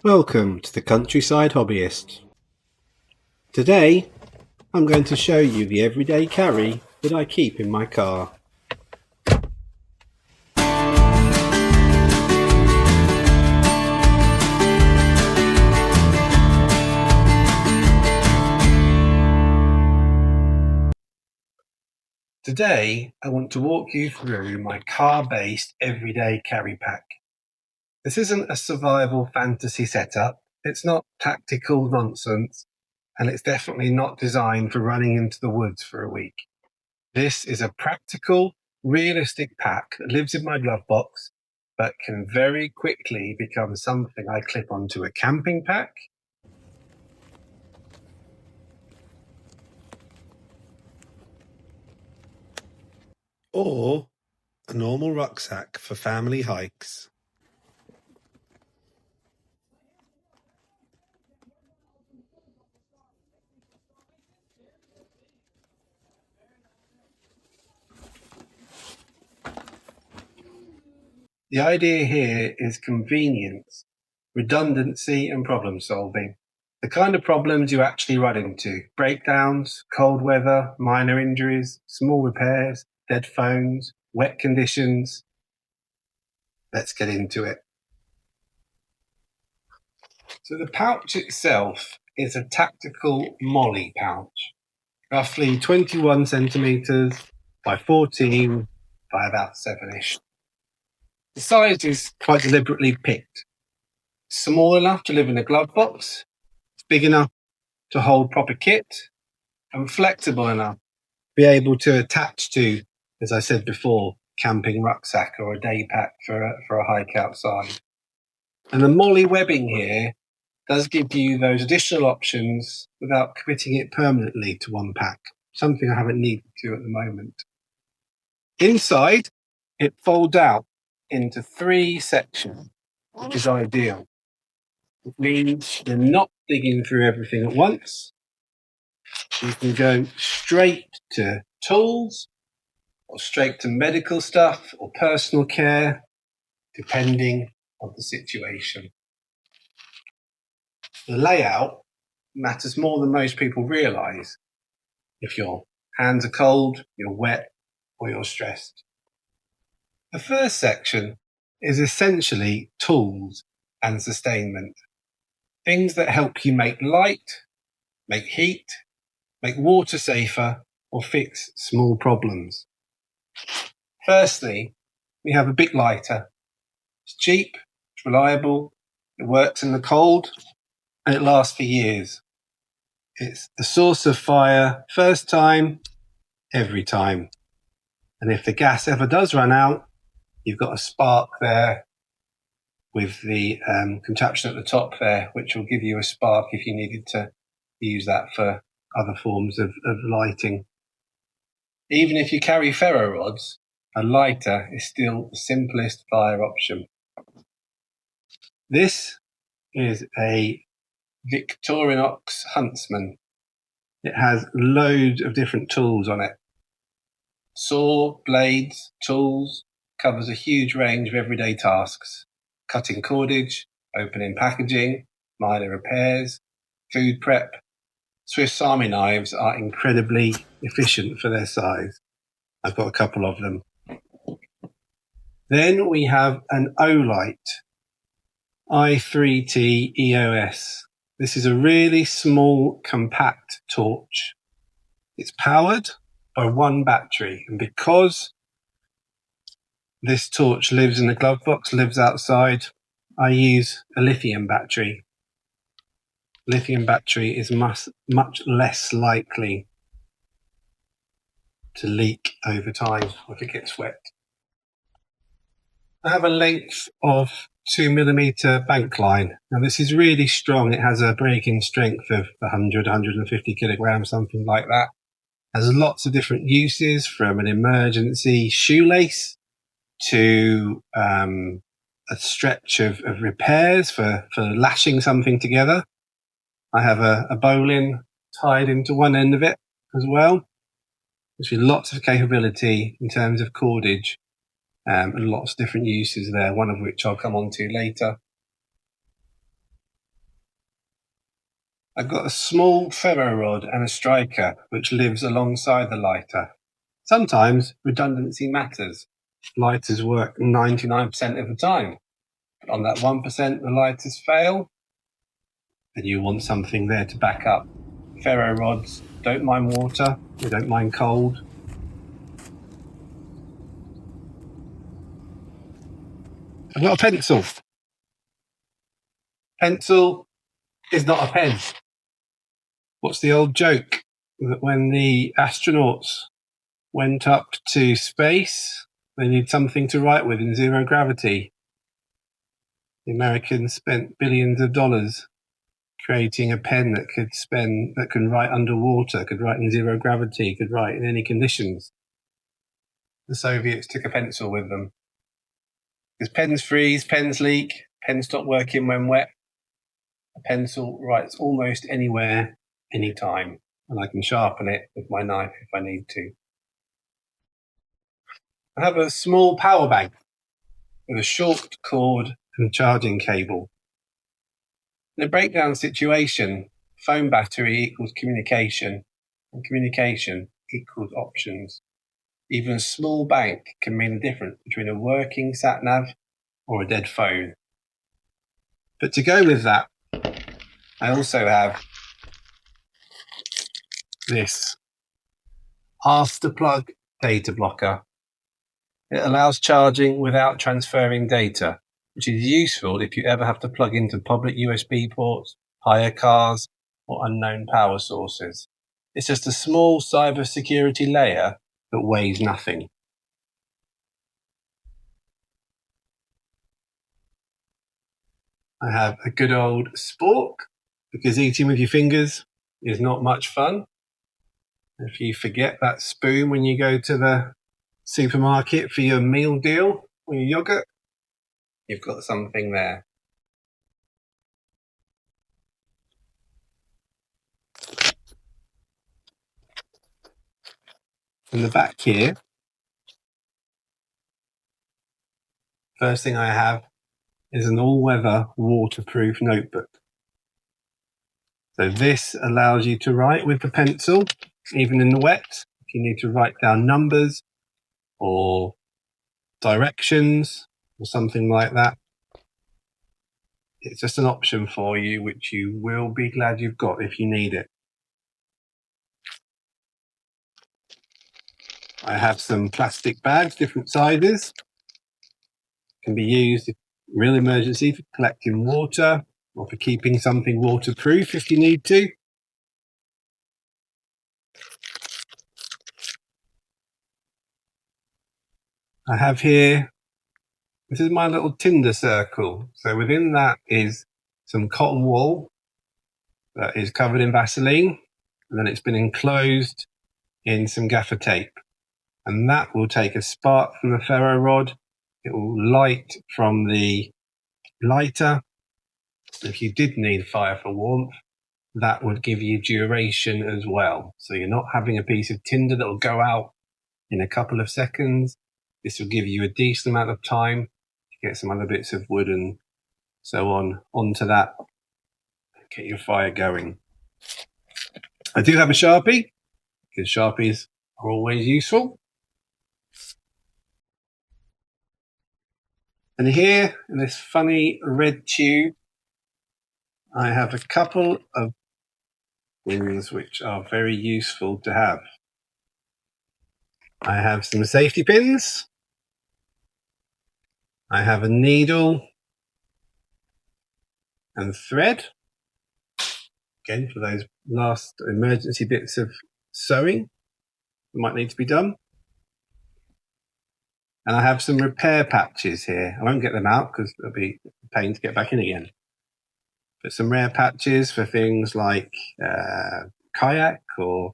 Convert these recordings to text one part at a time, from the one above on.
Welcome to the Countryside Hobbyist. Today I'm going to show you the everyday carry that I keep in my car. Today I want to walk you through my car-based everyday carry pack. This isn't a survival fantasy setup, it's not tactical nonsense, and it's definitely not designed for running into the woods for a week. This is a practical, realistic pack that lives in my glove box, but can very quickly become something I clip onto a camping pack, or a normal rucksack for family hikes. The idea here is convenience, redundancy and problem solving. The kind of problems you actually run into: breakdowns, cold weather, minor injuries, small repairs, dead phones, wet conditions. Let's get into it. So the pouch itself is a tactical molly pouch, roughly 21 centimeters by 14 by about 7ish. The size is quite deliberately picked. Small enough to live in a glove box, it's big enough to hold proper kit, and flexible enough to be able to attach to, as I said before, camping rucksack or a day pack for a hike outside. And the molly webbing here does give you those additional options without committing it permanently to one pack, something I haven't needed to at the moment. Inside, it folds out into 3 sections, which is ideal. It means you're not digging through everything at once. You can go straight to tools, or straight to medical stuff or personal care, depending on the situation. The layout matters more than most people realise. If your hands are cold, you're wet, or you're stressed. The first section is essentially tools and sustainment. Things that help you make light, make heat, make water safer, or fix small problems. Firstly, we have a big lighter. It's cheap, it's reliable, it works in the cold, and it lasts for years. It's the source of fire first time, every time. And if the gas ever does run out, you've got a spark there with the contraption at the top there, which will give you a spark if you needed to use that for other forms of lighting. Even if you carry ferro rods, a lighter is still the simplest fire option. This is a Victorinox Huntsman. It has loads of different tools on it. Saw, blades, tools, covers a huge range of everyday tasks. Cutting cordage, opening packaging, minor repairs, food prep. Swiss Army knives are incredibly efficient for their size. I've got a couple of them. Then we have an Olight i3T EOS. This is a really small, compact torch. It's powered by one battery, and because this torch lives in a glove box, lives outside, I use a lithium battery. Lithium battery is much less likely to leak over time if it gets wet. I have a length of 2mm bank line. Now this is really strong. It has a breaking strength of 100, 150 kilograms, something like that. Has lots of different uses, from an emergency shoelace to a stretch of repairs for lashing something together. I have a bowline tied into one end of it as well, which has lots of capability in terms of cordage, and lots of different uses there, one of which I'll come on to later. I've got a small ferro rod and a striker which lives alongside the lighter. Sometimes redundancy matters. Lighters work 99% of the time. But on that 1% the lighters fail, then you want something there to back up. Ferro rods don't mind water, they don't mind cold. I've got a pencil. Pencil is not a pen. What's the old joke? That when the astronauts went up to space, they need something to write with in zero gravity. The Americans spent billions of dollars creating a pen that can write underwater, could write in zero gravity, could write in any conditions. The Soviets took a pencil with them. Because pens freeze, pens leak, pens stop working when wet. A pencil writes almost anywhere, anytime, and I can sharpen it with my knife if I need to. I have a small power bank with a short cord and charging cable. In a breakdown situation, phone battery equals communication, and communication equals options. Even a small bank can mean the difference between a working sat-nav or a dead phone. But to go with that, I also have this after-plug data blocker. It allows charging without transferring data, which is useful if you ever have to plug into public USB ports, hire cars, or unknown power sources. It's just a small cybersecurity layer that weighs nothing. I have a good old spork, because eating with your fingers is not much fun. If you forget that spoon when you go to the supermarket for your meal deal or your yogurt, you've got something there. In the back here, first thing I have is an all-weather waterproof notebook. So this allows you to write with the pencil, even in the wet. If you need to write down numbers or directions or something like that, it's just an option for you, which you will be glad you've got if you need it. I have some plastic bags, different sizes. Can be used in real emergency for collecting water or for keeping something waterproof if you need to. I have here, this is my little tinder circle. So within that is some cotton wool that is covered in Vaseline, and then it's been enclosed in some gaffer tape. And that will take a spark from the ferro rod. It will light from the lighter. If you did need fire for warmth, that would give you duration as well. So you're not having a piece of tinder that will go out in a couple of seconds. This will give you a decent amount of time to get some other bits of wood and so on onto that, get your fire going. I do have a Sharpie, because Sharpies are always useful. And here, in this funny red tube, I have a couple of things which are very useful to have. I have some safety pins. I have a needle and thread. Again, for those last emergency bits of sewing that might need to be done. And I have some repair patches here. I won't get them out because it'll be a pain to get back in again. But some rare patches for things like kayak or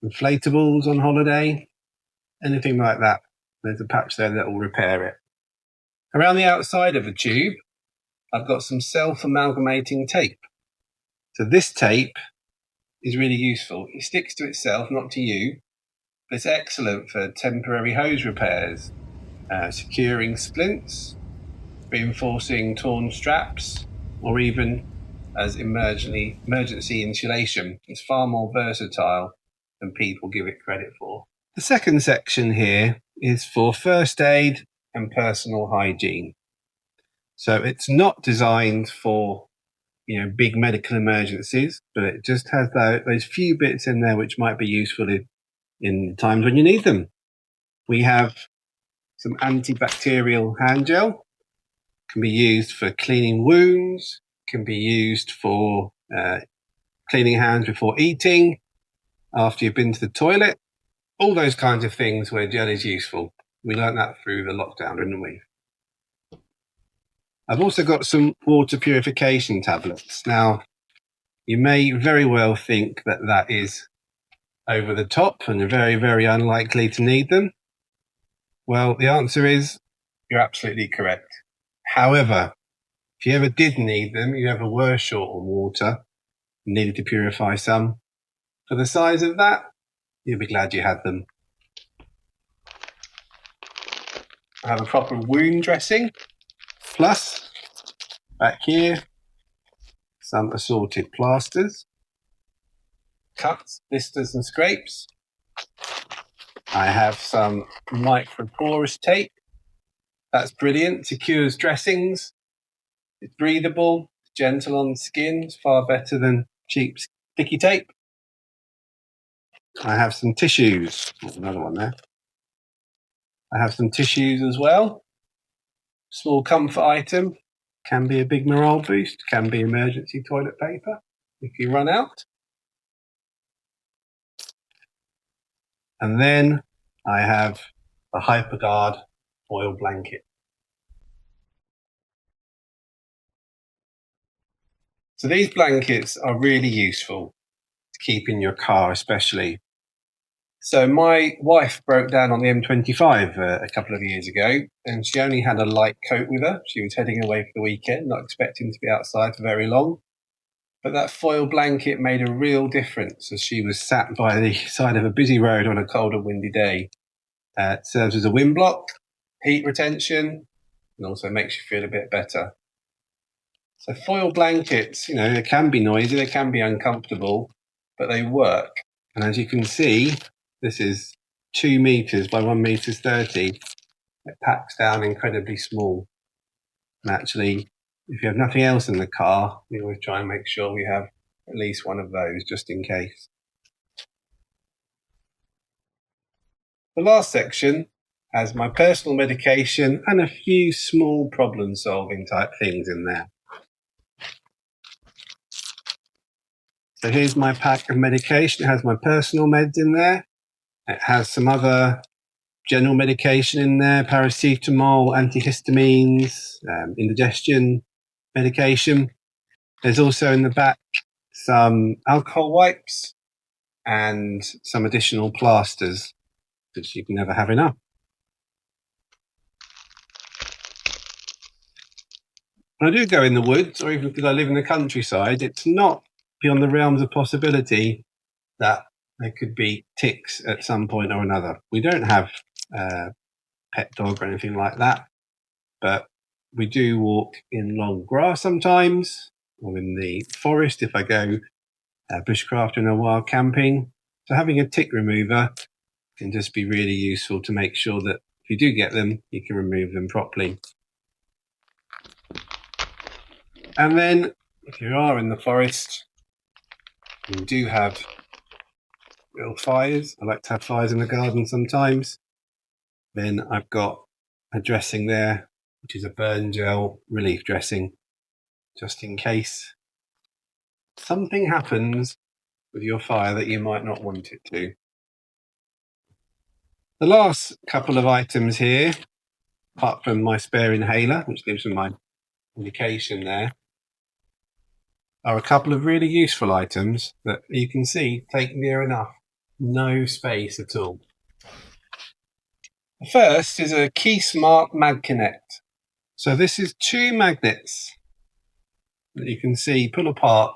inflatables on holiday, anything like that. There's a patch there that will repair it. Around the outside of the tube, I've got some self-amalgamating tape. So this tape is really useful. It sticks to itself, not to you. But it's excellent for temporary hose repairs, securing splints, reinforcing torn straps, or even as emergency insulation. It's far more versatile than people give it credit for. The second section here is for first aid and personal hygiene. So it's not designed for, big medical emergencies, but it just has those few bits in there which might be useful in times when you need them. We have some antibacterial hand gel, can be used for cleaning wounds, can be used for cleaning hands before eating, after you've been to the toilet, all those kinds of things where gel is useful. We learned that through the lockdown, didn't we? I've also got some water purification tablets. Now, you may very well think that that is over the top and very, very unlikely to need them. Well, the answer is you're absolutely correct. However, if you ever did need them, you ever were short on water and needed to purify some, for the size of that, you'll be glad you had them. I have a proper wound dressing, plus back here, some assorted plasters, cuts, blisters and scrapes. I have some microporous tape. That's brilliant, secures dressings. It's breathable, gentle on the skin. It's far better than cheap sticky tape. I have some tissues. There's another one there. I have some tissues as well. Small comfort item. Can be a big morale boost. Can be emergency toilet paper if you run out. And then I have a HyperGuard foil blanket. So these blankets are really useful to keep in your car, especially. So my wife broke down on the M25 a couple of years ago, and she only had a light coat with her. She was heading away for the weekend, not expecting to be outside for very long. But that foil blanket made a real difference as she was sat by the side of a busy road on a cold and windy day. It serves as a wind block, heat retention, and also makes you feel a bit better. So foil blankets, they can be noisy, they can be uncomfortable, but they work. And as you can see, this is 2 meters by 1 meters 30. It packs down incredibly small. And actually, if you have nothing else in the car, we always try and make sure we have at least one of those just in case. The last section has my personal medication and a few small problem-solving type things in there. So here's my pack of medication. It has my personal meds in there. It has some other general medication in there, paracetamol, antihistamines, indigestion medication. There's also in the back some alcohol wipes and some additional plasters, because you can never have enough. When I do go in the woods, or even because I live in the countryside, it's not beyond the realms of possibility that there could be ticks at some point or another. We don't have a pet dog or anything like that, but we do walk in long grass sometimes, or in the forest if I go bushcrafting or wild camping. So having a tick remover can just be really useful to make sure that if you do get them, you can remove them properly. And then if you are in the forest, you do have little fires. I like to have fires in the garden sometimes. Then I've got a dressing there, which is a burn gel relief dressing, just in case something happens with your fire that you might not want it to. The last couple of items here, apart from my spare inhaler, which gives me my indication there, are a couple of really useful items that you can see take near enough no space at all. The first is a KeySmart Mag Connect. So this is 2 magnets that you can see pull apart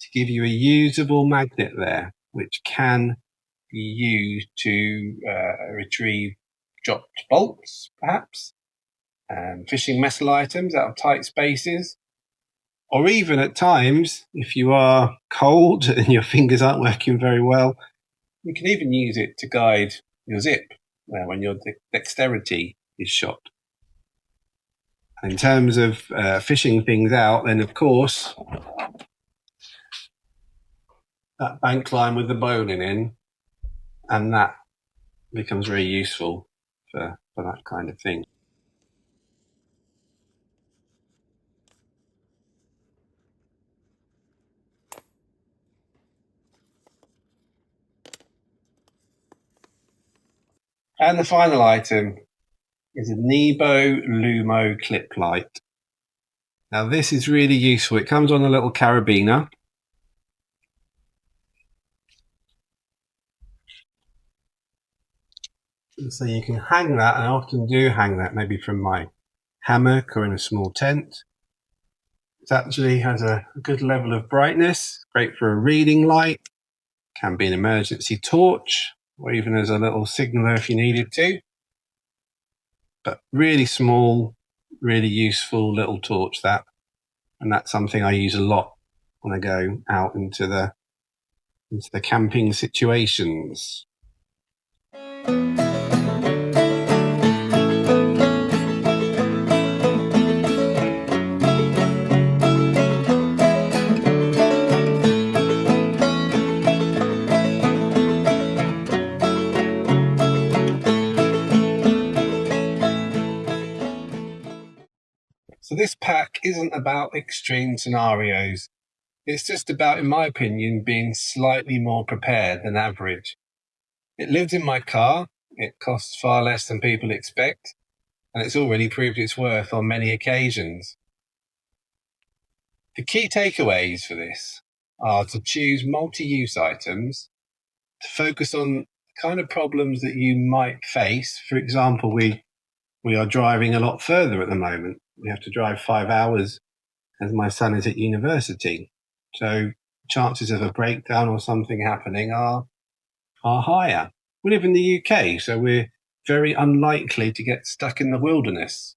to give you a usable magnet there, which can be used to retrieve dropped bolts, perhaps, fishing metal items out of tight spaces, Or even at times, if you are cold and your fingers aren't working very well, you can even use it to guide your zip when your dexterity is shot. And in terms of fishing things out, then of course, that bank line with the bowline in, and that becomes very useful for that kind of thing. And the final item is a Nebo Lumo clip light. Now this is really useful. It comes on a little carabiner. So you can hang that, and I often do hang that maybe from my hammock or in a small tent. It actually has a good level of brightness, great for a reading light, can be an emergency torch, or even as a little signaler if you needed to. But really small, really useful little torch that. And that's something I use a lot when I go out into the camping situations. So this pack isn't about extreme scenarios. It's just about, in my opinion, being slightly more prepared than average. It lives in my car, it costs far less than people expect, and it's already proved its worth on many occasions. The key takeaways for this are to choose multi-use items, to focus on the kind of problems that you might face. For example, we are driving a lot further at the moment. We have to drive 5 hours as my son is at university. So chances of a breakdown or something happening are higher. We live in the UK, so we're very unlikely to get stuck in the wilderness.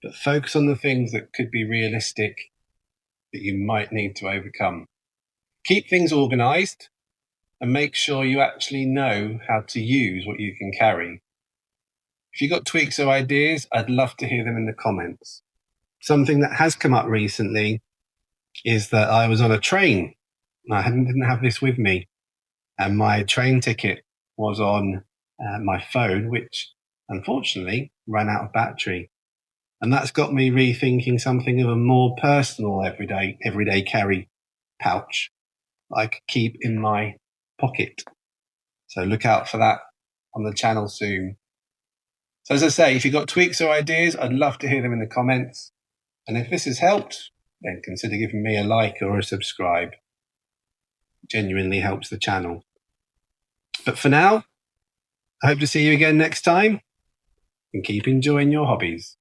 But focus on the things that could be realistic that you might need to overcome. Keep things organised and make sure you actually know how to use what you can carry. If you've got tweaks or ideas, I'd love to hear them in the comments. Something that has come up recently is that I was on a train. I didn't have this with me, and my train ticket was on my phone, which unfortunately ran out of battery. And that's got me rethinking something of a more personal everyday carry pouch that I could keep in my pocket. So look out for that on the channel soon. So as I say, if you've got tweaks or ideas, I'd love to hear them in the comments. And if this has helped, then consider giving me a like or a subscribe. It genuinely helps the channel. But for now, I hope to see you again next time, and keep enjoying your hobbies.